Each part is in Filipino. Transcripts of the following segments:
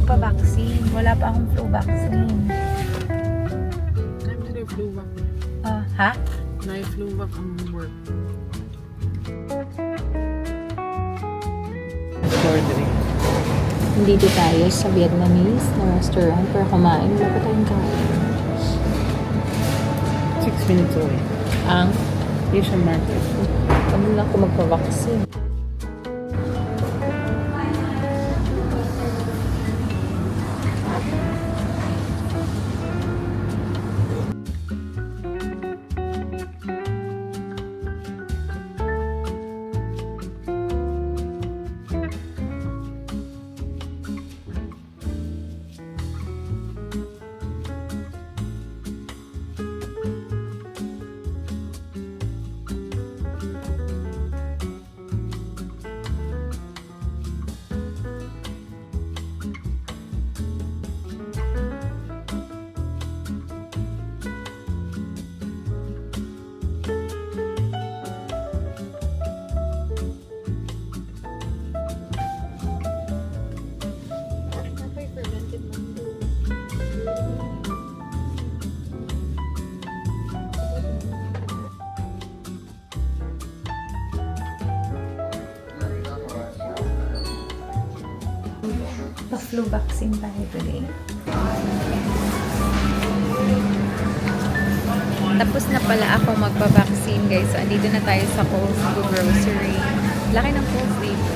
magpa-vaccine. Wala pa akong flu vaccine. Flu vac. Ha? Flu vac ang work. Dito tayo sa Vietnamese na restaurant para kumain. Wala pa tayong kain. 6 minutes away. Ang Asian market. kami lang ako magpa-vaccine. Pa-flu vaccine tayo today. Tapos na pala ako magpa-vaccine, guys. So, andito na tayo sa Costco grocery. Laki ng Costco dito.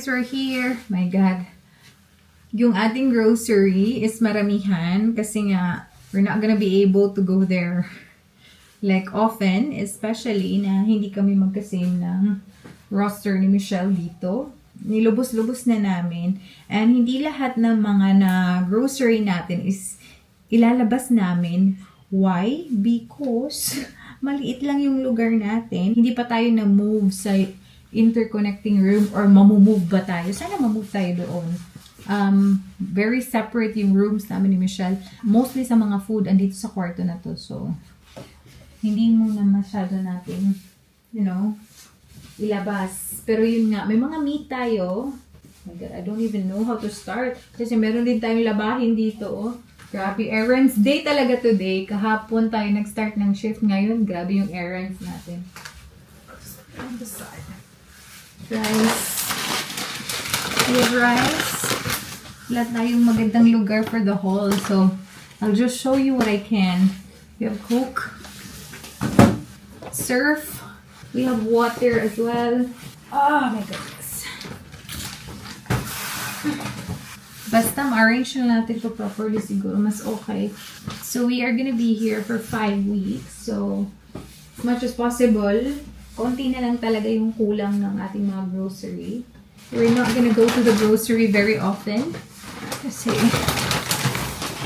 We're here. My God. Yung ating grocery is maramihan kasi nga we're not gonna be able to go there like often, especially na hindi kami magkasame ng roster ni Michelle dito. Nilubos-lubos na namin and hindi lahat ng mga na grocery natin is ilalabas namin. Why? Because maliit lang yung lugar natin. Hindi pa tayo na-move sa interconnecting room or mamumove ba tayo? Sana mamove tayo doon. Very separate yung rooms namin ni Michelle. Mostly sa mga food, andito sa kwarto na to. So, hindi muna masyado natin, ilabas. Pero yun nga, may mga meat tayo. Oh my God, I don't even know how to start. Kasi meron din tayong labahin dito. Oh. Grabe, errands day talaga today. Kahapon tayo nag-start ng shift ngayon. Grabe yung errands natin. On the side. Rice. We have rice. Wala tayong magandang lugar for the haul. So, I'll just show you what I can. We have Coke. Surf. We have water as well. Oh my goodness. Basta ma-arrange na natin ito properly siguro. Mas okay. So, we are gonna be here for 5 weeks. So, as much as possible, konti na lang talaga yung kulang ng ating mga grocery. We're not gonna go to the grocery very often. Kasi,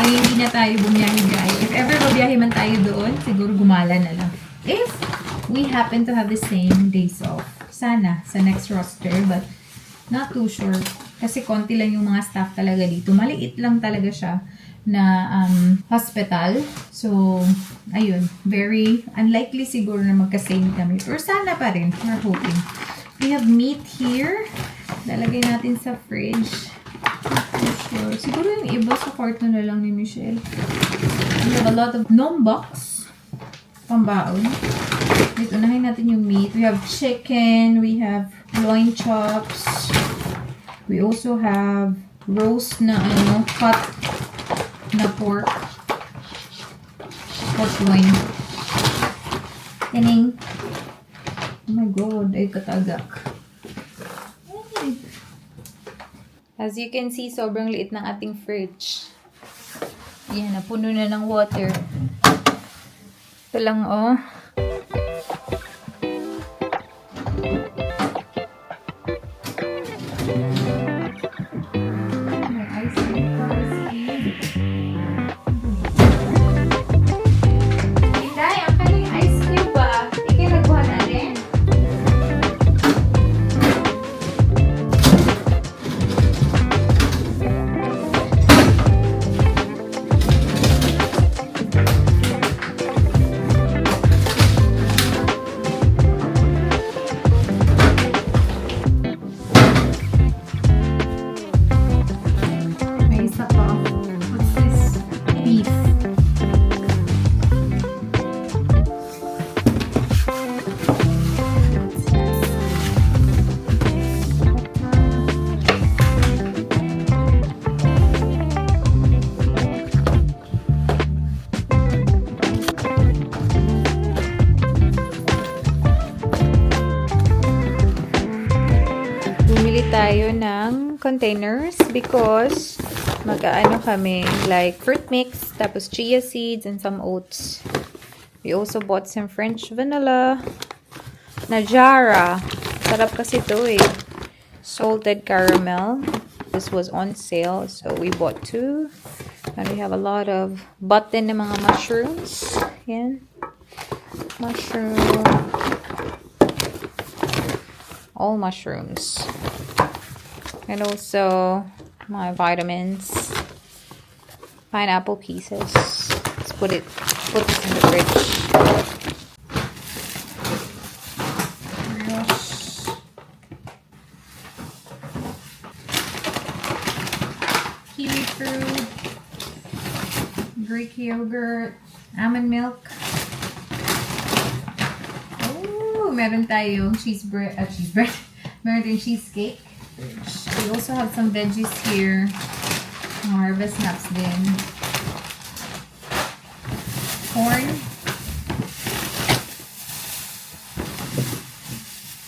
hindi na tayo bumiyahe. If ever mabiyahe man tayo doon, siguro gumala na lang. If we happen to have the same days off. Sana, sa next roster. But, not too sure. Kasi konti lang yung mga staff talaga dito. Maliit lang talaga siya na hospital. So, ayun. Very unlikely siguro na magka-same kami. Pero sana pa rin. We're hoping. We have meat here. Lalagay natin sa fridge. Sure. Siguro yung iba sa kwarto na lang ni Michelle. We have a lot of numbox. pambaon. Wait, unahin natin yung meat. We have chicken. We have loin chops. We also have roast na hot na pork. Pork loin. Tining. Oh my god, ay katagak. Ay. As you can see, sobrang liit ng ating fridge. Yan, napuno na ng water. Ito lang, oh. May ice cream policy. Inday, ang kaling ice cream ba? Ikaw nagbuha na rin? May isa pa. What's this? Beef. Bumili tayo ng containers because mag-aano kami, like fruit mix, tapos chia seeds, and some oats. We also bought some French vanilla, Najara. Sarap kasi ito eh. Salted caramel. This was on sale, so we bought 2. And we have a lot of button na mga mushrooms. Yan. Mushroom. All mushrooms. And also my vitamins. Pineapple pieces. Let's put this in the fridge. Kiwi fruit. Greek yogurt. Almond milk. Oh, meron tayong cheese bread. Meron tayong cheesecake. We also have some veggies here. Harvest nuts din. Corn.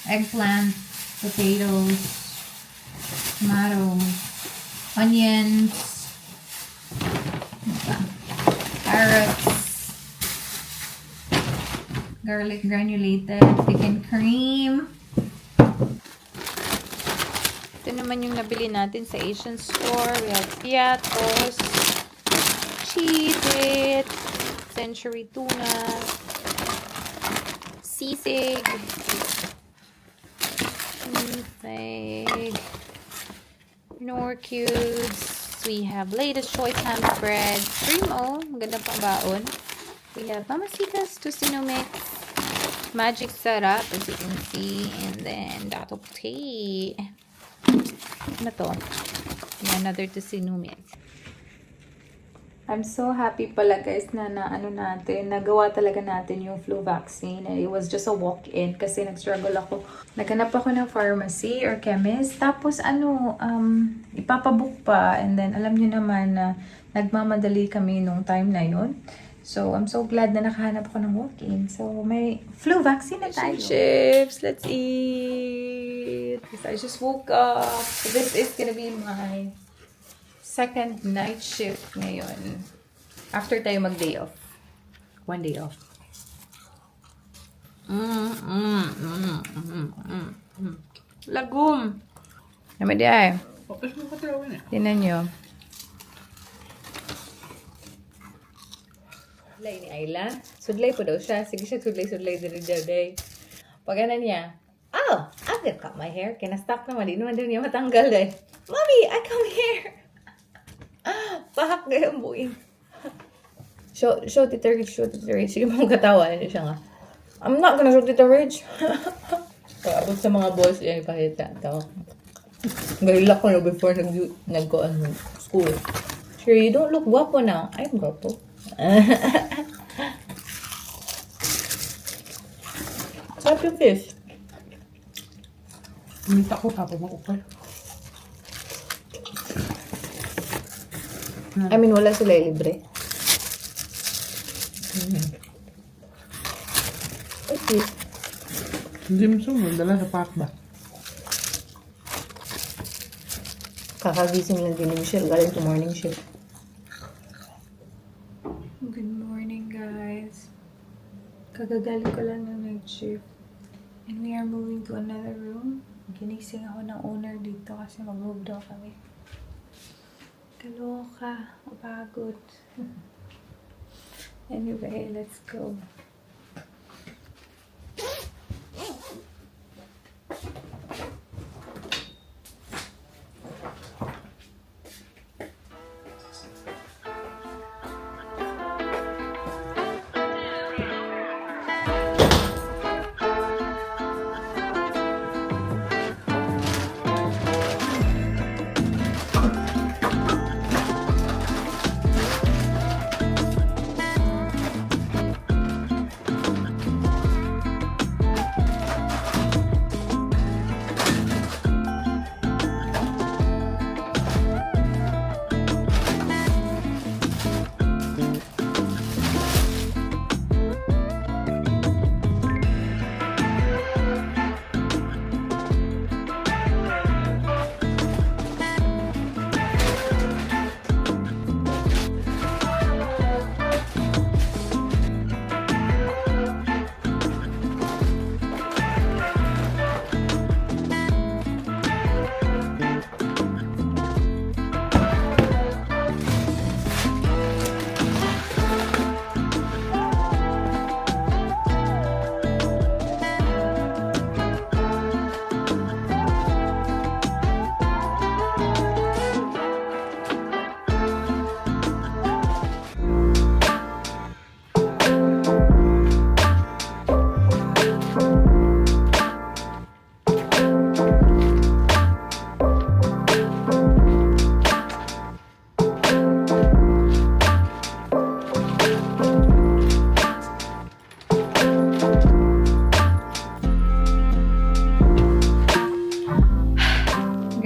Eggplant. Potatoes. Tomatoes. Onions. Carrots. Garlic granulated. Chicken cream. Ito naman yung nabili natin sa Asian store. We have piatos, Cheez-It, Century Tuna, sisig, Knorr cubes. We have latest choice ham spread, Primo, maganda pang baon. We have Mamacita's Tocino Mix, Magic Sarap, as you can see, and then Dato Puti. Ano to? Another Tocino Mix. I'm so happy pala guys na nagawa talaga natin yung flu vaccine. And it was just a walk-in kasi nag-struggle ako. Naghanap ako ng pharmacy or chemist. Tapos ipapabook pa. And then alam nyo naman na nagmamadali kami nung time na yun. So, I'm so glad na nakahanap ako ng walk-in. So, may flu vaccine na tayo. Chips! Let's eat! Because I just woke up. So, this is gonna be my second night shift ngayon. After tayo mag-day off. 1 day off. Lagum! Namadi ay. Tinan nyo. Sudlay ni Ayla. Sudlay po daw siya. Sige siya, sudlay din day. Pag ano niya, oh, I'm gonna cut my hair. Kinastop naman. Di naman din niya matanggal eh. Mommy, I come here. Pahak gayong buing. Show Tita Rich. Sige mong katawa. Ano siya nga. I'm not gonna show Tita Rich. Pag-abot sa mga boys, yan ipahita. Gailak ko na before nag-go school. Sure, you don't look guwapo now. I'm guwapo. Sarap yung fish. Minta ko tapos makukay. I mean, wala sila libre. Okay. Dim sum, dala sa park ba? Kakagising lang din ni Michelle. Galing to morning shift. Good morning, guys. Kagagaling ko lang ng night shift. And we are moving to another room. Ginising ako ng owner dito kasi mag-move daw kami. Kaloka. Mapagod. Anyway, let's go.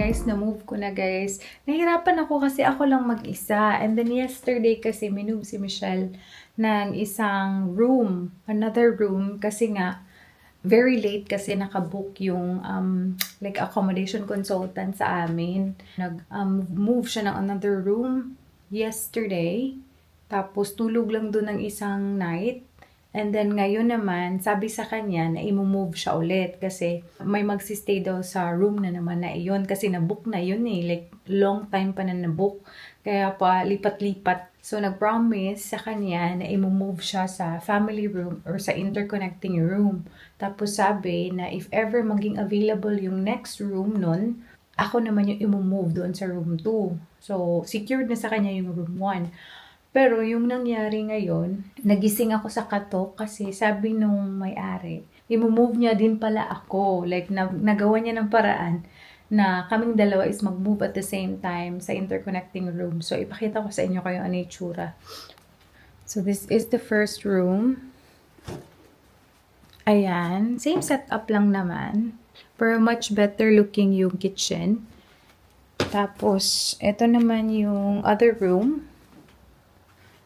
Guys, na-move ko na guys. Nahirapan ako kasi ako lang mag-isa. And then yesterday kasi minove si Michelle ng isang room. Another room kasi nga very late kasi nakabook yung like accommodation consultant sa amin. Nag-move siya ng another room yesterday. Tapos tulog lang doon ng isang night. And then ngayon naman, sabi sa kanya na i-move siya ulit kasi may magsistay daw sa room na naman na iyon kasi na-book na yun eh. Like long time pa na na-book. Kaya pa lipat-lipat. So nag-promise sa kanya na i-move siya sa family room or sa interconnecting room. Tapos sabi na if ever maging available yung next room nun, ako naman yung i-move doon sa room 2. So secured na sa kanya yung room 1. Pero yung nangyari ngayon, nagising ako sa katok kasi sabi nung may-ari, i-move niya din pala ako. Like, nagawa niya ng paraan na kaming dalawa is mag-move at the same time sa interconnecting room. So, ipakita ko sa inyo kayo ano yung itsura. So, this is the first room. Ayan. Same setup lang naman. Pero much better looking yung kitchen. Tapos, ito naman yung other room.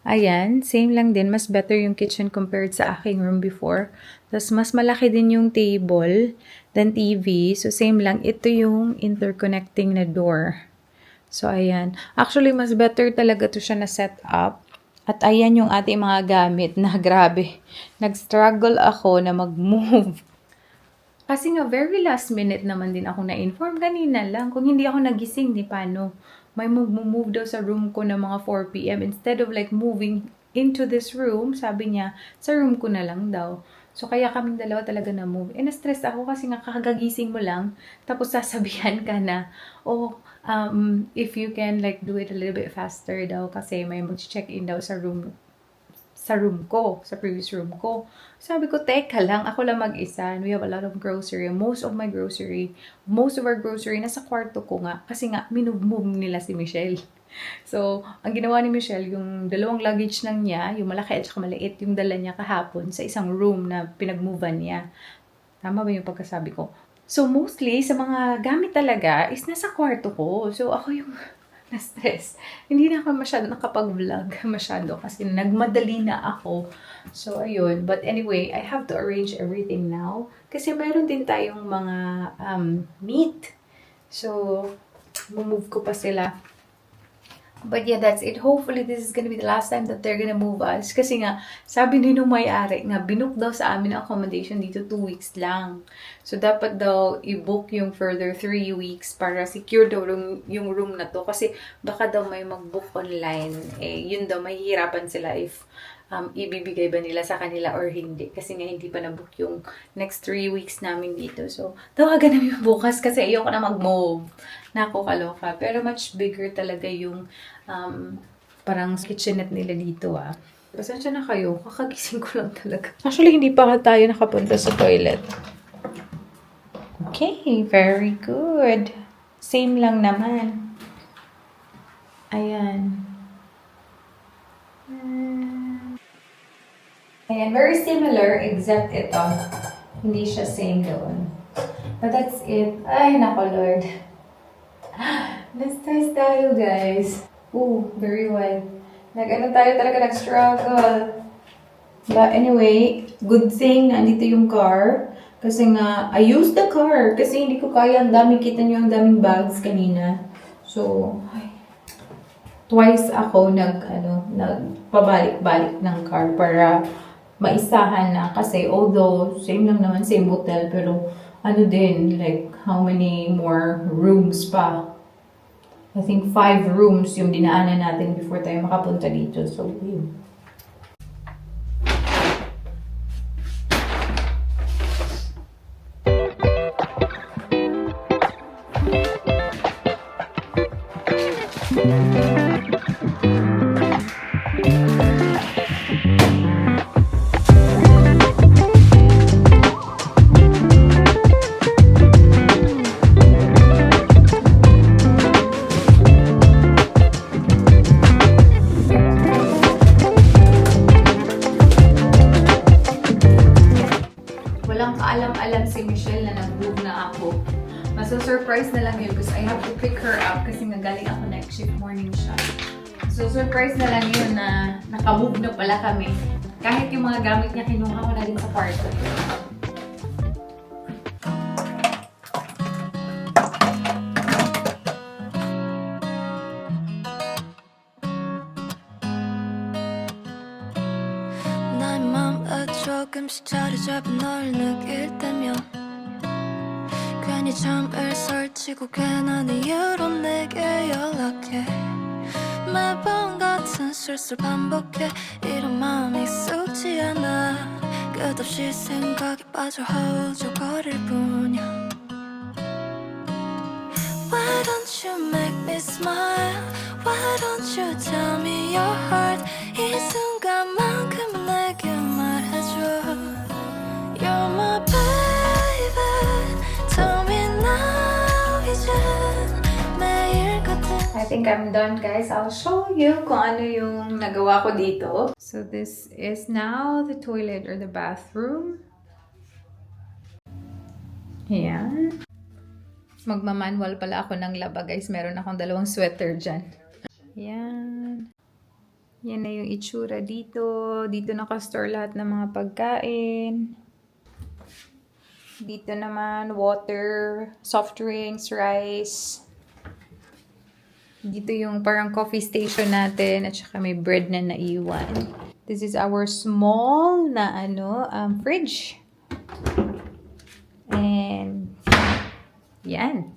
Ayan, same lang din. Mas better yung kitchen compared sa aking room before. Tapos, mas malaki din yung table than TV. So, same lang. Ito yung interconnecting na door. So, ayan. Actually, mas better talaga to siya na set up. At ayan yung ating mga gamit na grabe. Nag-struggle ako na mag-move. Kasi nga, very last minute naman din ako na-inform kanina lang. Kung hindi ako nagising, di paano? May move daw sa room ko na mga 4 p.m. Instead of like moving into this room, sabi niya, sa room ko na lang daw. So, kaya kaming dalawa talaga na-move. E, na-stress ako kasi nga kakagising mo lang. Tapos, sasabihan ka na, if you can like do it a little bit faster daw kasi may mag-check-in daw sa room ko, sa previous room ko. Sabi ko, teka lang, ako lang mag-isa. We have a lot of grocery. Most of our grocery, nasa kwarto ko nga. Kasi nga, minove nila si Michelle. So, ang ginawa ni Michelle, yung dalawang luggage lang niya, yung malaki at saka maliit, yung dala niya kahapon sa isang room na pinag-movean niya. Tama ba yung pagkasabi ko? So, mostly, sa mga gamit talaga, is nasa kwarto ko. So, ako yung na-stress. Hindi na ako masyado nakapag-vlog masyado kasi nagmadali na ako. So, ayun. But anyway, I have to arrange everything now. Kasi meron din tayong mga meat. So, move ko pa sila. But yeah, that's it. Hopefully, this is gonna be the last time that they're gonna move us. Kasi nga, sabi ni nung may-ari nga, binook daw sa amin ang accommodation dito 2 weeks lang. So, dapat daw i-book yung further 3 weeks para secure daw yung room na to. Kasi baka daw may mag-book online. Eh, yun daw, mahihirapan sila if ibibigay ba nila sa kanila or hindi. Kasi nga, hindi pa na-book yung next 3 weeks namin dito. So, tawagan namin bukas kasi ayoko na mag-move. Nako, kaloka. Pero much bigger talaga yung parang kitchenette nila dito Pasensya na kayo, kakagising ko lang talaga. Actually, hindi pa tayo nakapunta sa toilet. Okay, very good. Same lang naman. Ayan. Ayan, very similar except ito. Hindi siya same doon. But that's it. Ay, nako Lord. Na-stress tayo, guys. Very well. Nag-ano tayo talaga, nag-struggle. But anyway, good thing nandito yung car. Kasi nga, I used the car. Kasi hindi ko kaya, ang dami, kita nyo ang daming bags kanina. So, twice ako nagpabalik-balik ng car para maisahan na. Kasi although, same lang naman, same hotel, pero ano din, like, how many more rooms pa? I think 5 rooms yung dinaanan natin before tayo makapunta dito. So, yun. Walang kaalam-alam si Michelle na nag-move na ako. Maso-surprise na lang yun because I have to pick her up kasi nga galing ako night shift morning siya. So, surprise na lang yun na naka-move na pala kami. Kahit yung mga gamit niya, kinuha ko na din sa kwarto. 나의 맘에 조금씩 자리 잡은 널 느낄 때면 괜히 잠을 설치고 괜한 이유로 내게 연락해 매번 같은 실수를 반복해 이런 마음이 익숙지 않아 끝없이 생각에 빠져 허우적거릴 뿐이야 Why don't you make me smile Why don't you tell me your heart 이 순간만큼은 내게 말해줘 You're my baby Tell me now 이제 매일 같은 I think I'm done, guys. I'll show you kung ano yung nagawa ko dito. So, this is now the toilet or the bathroom. Ayan. Magmamanual pala ako ng laba, guys. Meron akong 2 sweater dyan. Ayan. Yan na yung itsura dito. Dito nakastore lahat ng mga pagkain. Dito naman, water, soft drinks, rice. Dito yung parang coffee station natin at saka may bread na naiwan. This is our small na fridge. And yan.